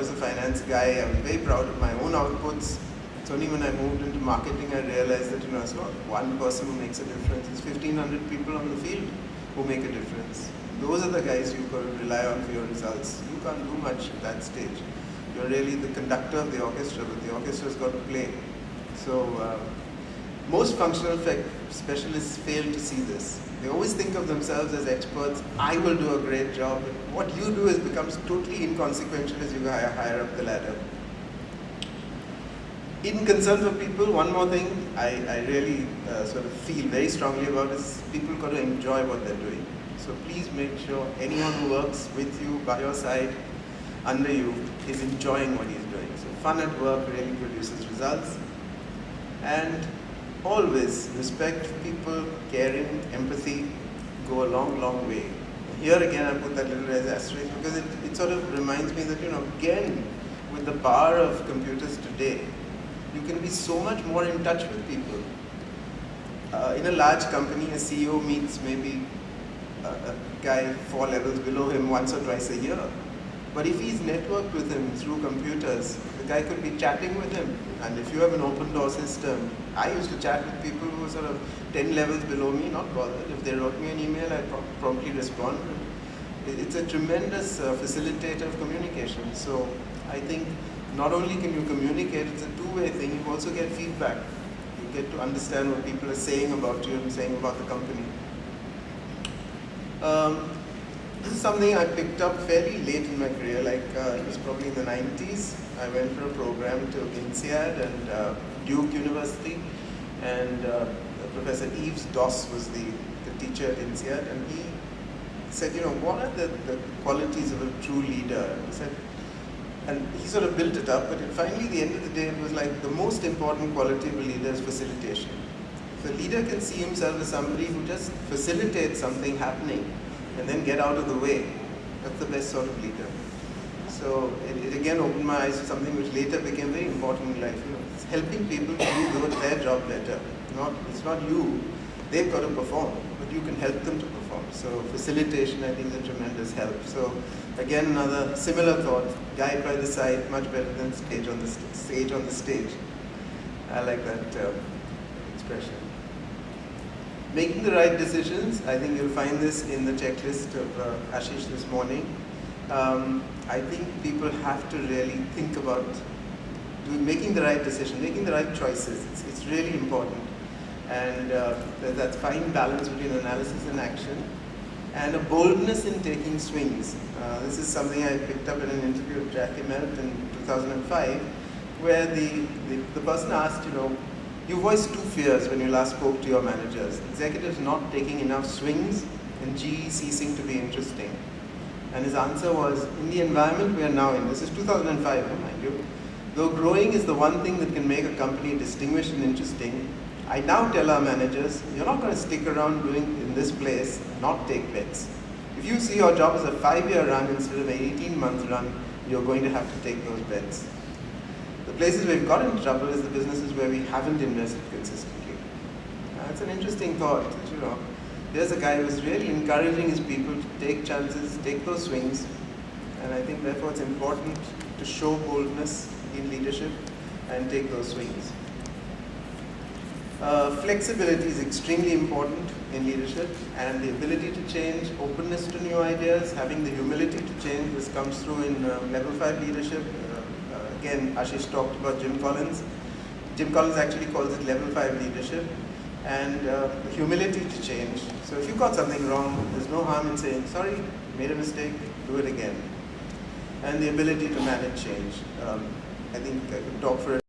was a finance guy. I was very proud of my own outputs. It's only when I moved into marketing I realized that it's not one person who makes a difference. It's 1,500 people on the field who make a difference. Those are the guys you've got to rely on for your results. You can't do much at that stage. You're really the conductor of the orchestra, but the orchestra's got to play. So most functional specialists fail to see this. They always think of themselves as experts. I will do a great job. But what you do becomes totally inconsequential as you go higher up the ladder. In concern for people, one more thing I really sort of feel very strongly about is people got to enjoy what they're doing. So please make sure anyone who works with you, by your side, under you, is enjoying what he's doing. So fun at work really produces results. And always respect for people, caring, empathy go a long, long way. Here again I put that little asterisk because it sort of reminds me that, again, with the power of computers today, you can be so much more in touch with people. In a large company, a CEO meets maybe a guy 4 levels below him once or twice a year. But if he's networked with him through computers, the guy could be chatting with him. And if you have an open door system, I used to chat with people who were sort of 10 levels below me, not bothered. If they wrote me an email, I'd promptly respond. It's a tremendous facilitator of communication. So I think not only can you communicate, it's a two-way thing, you also get feedback. You get to understand what people are saying about you and saying about the company. This is something I picked up fairly late in my career, it was probably in the 90s. I went for a program to INSEAD and Duke University, and Professor Yves Doss was the teacher at INSEAD, and he said, what are the qualities of a true leader? And he sort of built it up, but finally, at the end of the day, it was like the most important quality of a leader is facilitation. If a leader can see himself as somebody who just facilitates something happening and then get out of the way, that's the best sort of leader. So it again opened my eyes to something which later became very important in life. It's helping people to do their job better. It's not you, they've got to perform, but you can help them to perform. So facilitation, I think, is a tremendous help. So again, another similar thought, guide by the side, much better than sage on the stage. I like that expression. Making the right decisions, I think you'll find this in the checklist of Ashish this morning. I think people have to really think about making the right decision, making the right choices. It's really important. And there's that fine balance between analysis and action, and a boldness in taking swings. This is something I picked up in an interview with Jack Immelt in 2005, where the person asked, you voiced 2 fears when you last spoke to your managers: executives not taking enough swings and GE ceasing to be interesting. And his answer was, in the environment we are now in, this is 2005, mind you, though growing is the one thing that can make a company distinguished and interesting, I now tell our managers, you're not going to stick around doing in this place and not take bets. If you see your job as a 5-year run instead of an 18-month run, you're going to have to take those bets. The places we've got in trouble is the businesses where we haven't invested consistently. It's an interesting thought that, there's a guy who's really encouraging his people to take chances, take those swings, and I think therefore it's important to show boldness in leadership and take those swings. Flexibility is extremely important in leadership, and the ability to change, openness to new ideas, having the humility to change. This comes through in level 5 leadership. Again, Ashish talked about Jim Collins. Jim Collins actually calls it level 5 leadership, and humility to change. So if you got something wrong, there's no harm in saying, sorry, made a mistake, do it again. And the ability to manage change. I think I could talk for